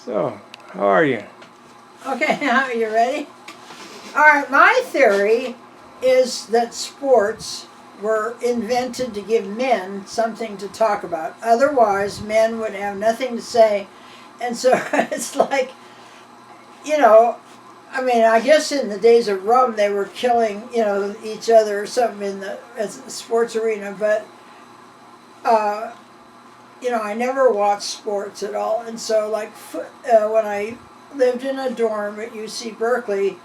So, how are you? Okay, now you ready? All right, my theory is that sports were invented to give men something to talk about. Otherwise, men would have nothing to say. And so it's like, I mean, I guess in the days of Rome, they were killing, each other or something in the sports arena. But, I never watched sports at all. And so, like, when I lived in a dorm at UC Berkeley,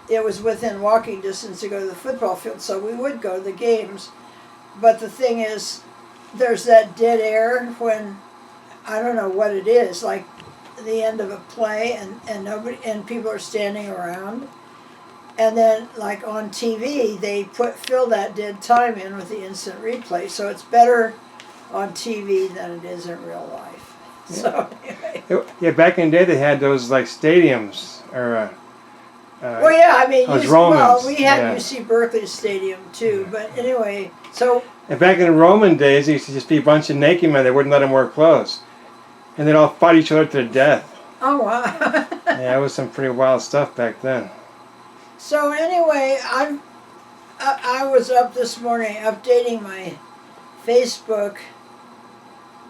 it was within walking distance to go to the football field, so we would go to the games. But the thing is, there's that dead air when, I don't know what it is, like the end of a play and nobody and people are standing around. And then like on TV, they fill that dead time in with the instant replay. So it's better on TV than it is in real life. Yeah. So anyway. Yeah, back in the day they had those like stadiums or well, yeah, I mean, we had yeah. UC Berkeley Stadium too, but anyway, so. And back in the Roman days, there used to just be a bunch of naked men. They wouldn't let them wear clothes, and they'd all fight each other to the death. Oh wow! Yeah, it was some pretty wild stuff back then. So anyway, I was up this morning updating my Facebook,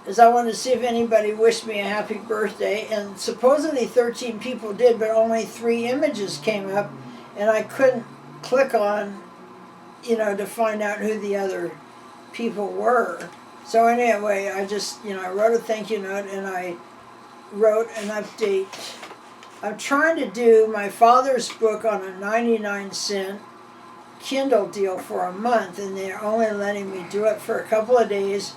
as I wanted to see if anybody wished me a happy birthday, and supposedly 13 people did, but only 3 images came up, and I couldn't click on, to find out who the other people were. So anyway, I just, I wrote a thank you note, and I wrote an update. I'm trying to do my father's book on a 99-cent Kindle deal for a month, and they're only letting me do it for a couple of days.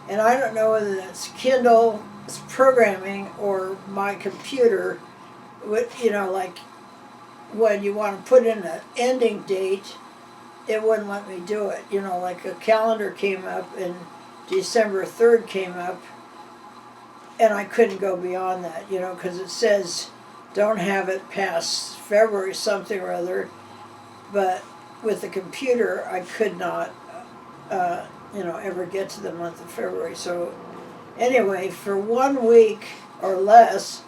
And I don't know whether that's Kindle programming or my computer. Like when you want to put in an ending date, it wouldn't let me do it. Like a calendar came up and December 3rd came up, and I couldn't go beyond that, because it says don't have it past February something or other. But with the computer, I could not. Ever get to the month of February. So anyway, for 1 week or less,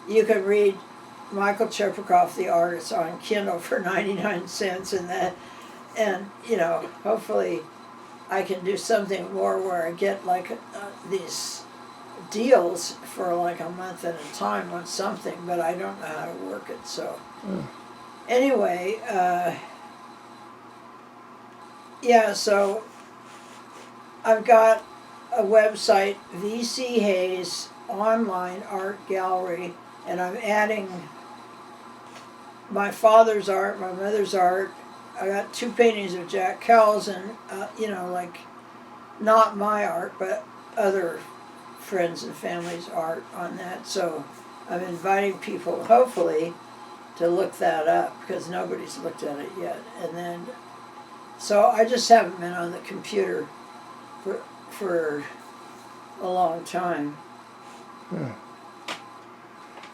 you can read Michael Cheprikov, the artist, on Kindle for 99 cents, and hopefully I can do something more where I get like these deals for like a month at a time on something, but I don't know how to work it. So anyway, so I've got a website, VC Hayes Online Art Gallery, and I'm adding my father's art, my mother's art. I got 2 paintings of Jack Kells and, like not my art, but other friends and family's art on that. So I'm inviting people, hopefully, to look that up because nobody's looked at it yet. And then, so I just haven't been on the computer for a long time. Yeah.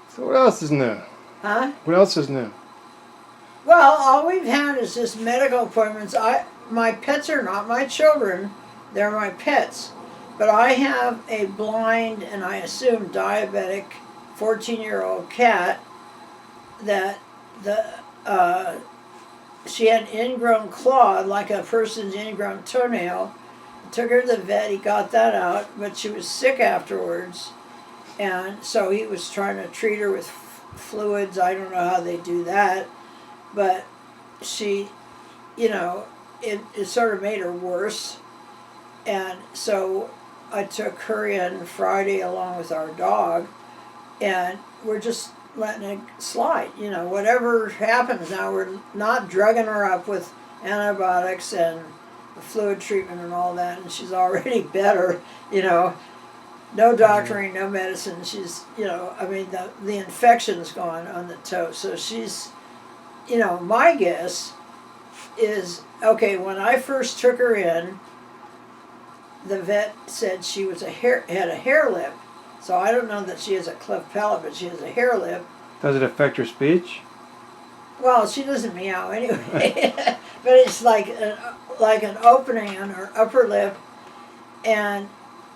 So what else is new? Huh? What else is new? Well, all we've had is just medical appointments. My pets are not my children; they're my pets. But I have a blind and I assume diabetic 14-year-old cat that she had ingrown claw like a person's ingrown toenail. Took her to the vet, he got that out, but she was sick afterwards, and so he was trying to treat her with fluids. I don't know how they do that, but she, it sort of made her worse, and so I took her in Friday along with our dog, and we're just letting it slide. Whatever happens now, we're not drugging her up with antibiotics and fluid treatment and all that, and she's already better, no doctoring, no medicine. She's, the infection's gone on the toe, so she's, my guess is, okay, when I first took her in, the vet said she had a hair lip, so I don't know that she has a cleft palate, but she has a hair lip. Does it affect her speech? Well, she doesn't meow anyway, but it's like an opening on her upper lip, and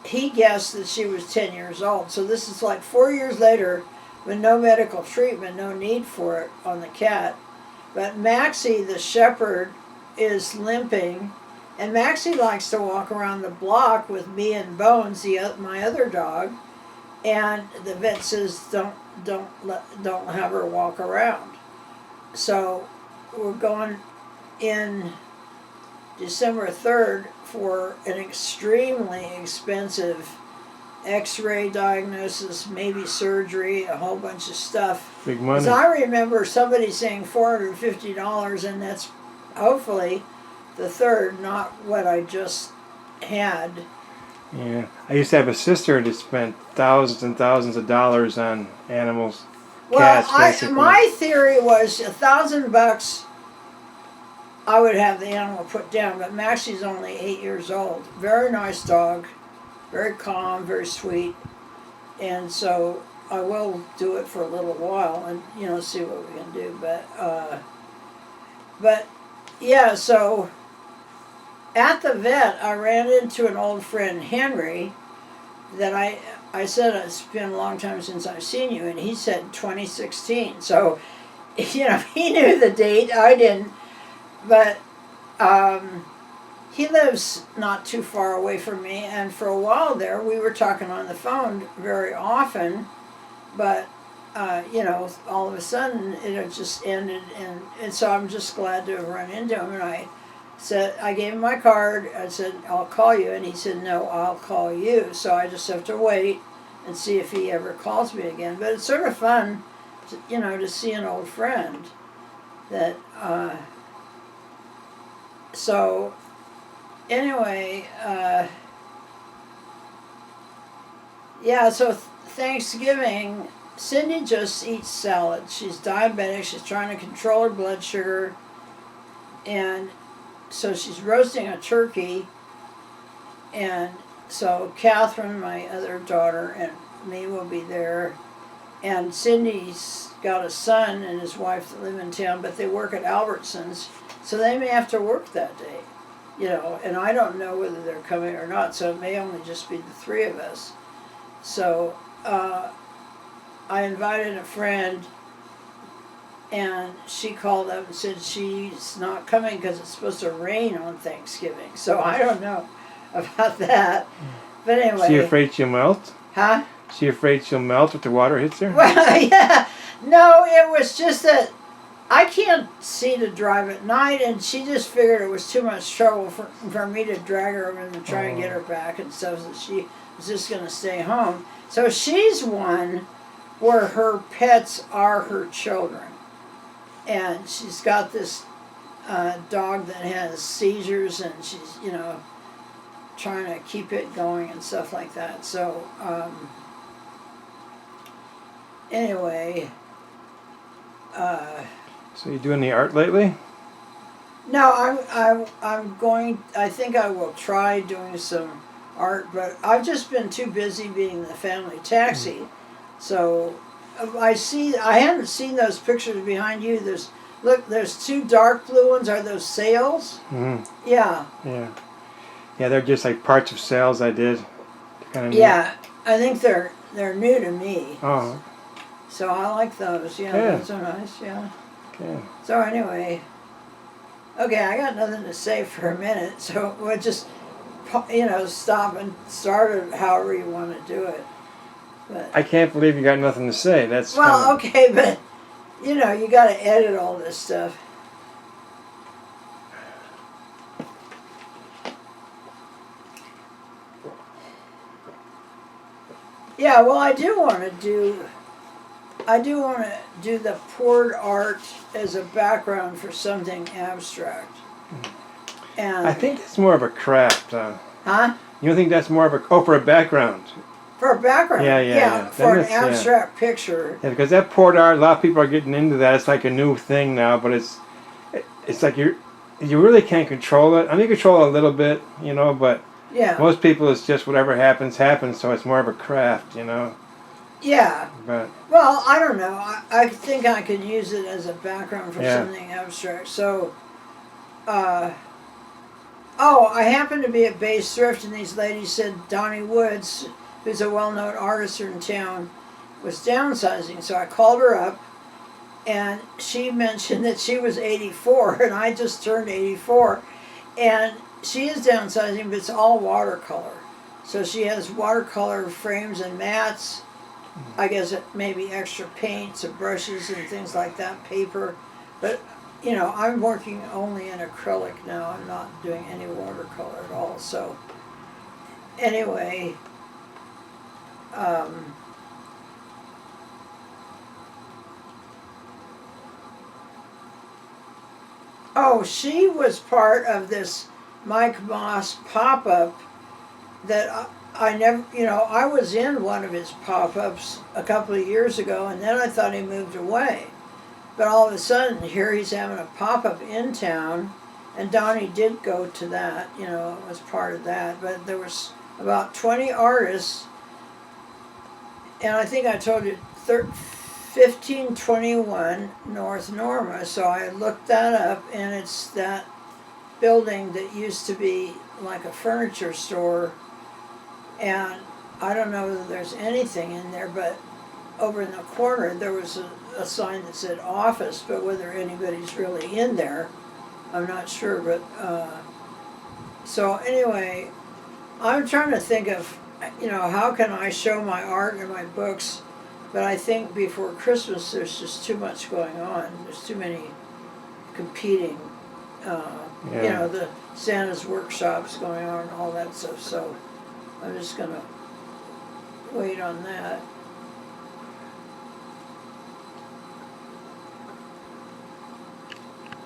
he guessed that she was 10 years old. So this is like 4 years later, with no medical treatment, no need for it on the cat. But Maxie, the shepherd, is limping, and Maxie likes to walk around the block with me and Bones, my other dog, and the vet says don't have her walk around. So we're going in December 3rd for an extremely expensive X-ray diagnosis, maybe surgery, a whole bunch of stuff. Big money. Because I remember somebody saying $450, and that's hopefully the third, not what I just had. Yeah, I used to have a sister that spent thousands and thousands of dollars on animals, cats, basically. My theory was $1,000 I would have the animal put down, but Maxie's only 8 years old. Very nice dog, very calm, very sweet, and so I will do it for a little while and see what we can do. But yeah, so at the vet I ran into an old friend, Henry, that I said it's been a long time since I've seen you, and he said 2016. So he knew the date, I didn't. But he lives not too far away from me, and for a while there we were talking on the phone very often, but all of a sudden it had just ended, and so I'm just glad to have run into him. And I gave him my card. I said, I'll call you, and he said, no, I'll call you. So I just have to wait and see if he ever calls me again. But it's sort of fun to see an old friend that so anyway, so Thanksgiving, Cindy just eats salad. She's diabetic. She's trying to control her blood sugar. And so she's roasting a turkey. And so Catherine, my other daughter, and me will be there. And Cindy's got a son and his wife that live in town, but they work at Albertsons. So they may have to work that day, and I don't know whether they're coming or not, so it may only just be the three of us. So I invited a friend, and she called up and said she's not coming because it's supposed to rain on Thanksgiving. So I don't know about that. But anyway. Is she afraid she'll melt? Huh? Is she afraid she'll melt if the water hits her? Well, yeah. No, it was just that I can't see to drive at night, and she just figured it was too much trouble for me to drag her over and try and get her back and stuff, so she was just going to stay home. So she's one where her pets are her children. And she's got this dog that has seizures, and she's, trying to keep it going and stuff like that. So, anyway. So you doing the art lately? No, I think I will try doing some art, but I've just been too busy being the family taxi. So I haven't seen those pictures behind you. There's two dark blue ones. Are those sails? Mm-hmm. Yeah. Yeah. Yeah, they're just like parts of sails I did. Kind of yeah, I think they're new to me. Oh. So I like those. Yeah, yeah. Those are nice. Yeah. Okay. So anyway, okay, I got nothing to say for a minute, so we'll just, stop and start it however you want to do it. But I can't believe you got nothing to say. That's well, okay, but you got to edit all this stuff. Yeah, well, I do want to do the poured art as a background for something abstract. And I think that's more of a craft. Huh? You don't think that's more of for a background? For a background? Yeah. For an abstract picture. Yeah, because that poured art, a lot of people are getting into that. It's like a new thing now, but it's like you really can't control it. I mean, you control it a little bit, but yeah. Most people, it's just whatever happens, so it's more of a craft, Yeah. But well, I don't know. I think I could use it as a background for something abstract. So, I happened to be at Bay's Thrift, and these ladies said Donnie Woods, who's a well-known artist in town, was downsizing. So I called her up, and she mentioned that she was 84, and I just turned 84. And she is downsizing, but it's all watercolor. So she has watercolor frames and mats. I guess it maybe extra paints and brushes and things like that, paper. But, you know, I'm working only in acrylic now. I'm not doing any watercolor at all. So, anyway, oh, she was part of this Mike Moss pop-up that I never, you know, I was in one of his pop-ups a couple of years ago, and then I thought he moved away. But all of a sudden, here he's having a pop-up in town, and Donnie did go to that, you know, it was part of that. But there was about 20 artists, and I think I told you 1521 North Norma, so I looked that up, and it's that building that used to be like a furniture store, and I don't know whether there's anything in there, but over in the corner there was a sign that said office, but whether anybody's really in there, I'm not sure. But so anyway, I'm trying to think of, you know, how can I show my art and my books, but I think before Christmas there's just too much going on. There's too many competing, you know, the Santa's workshops going on and all that stuff, so I'm just gonna wait on that.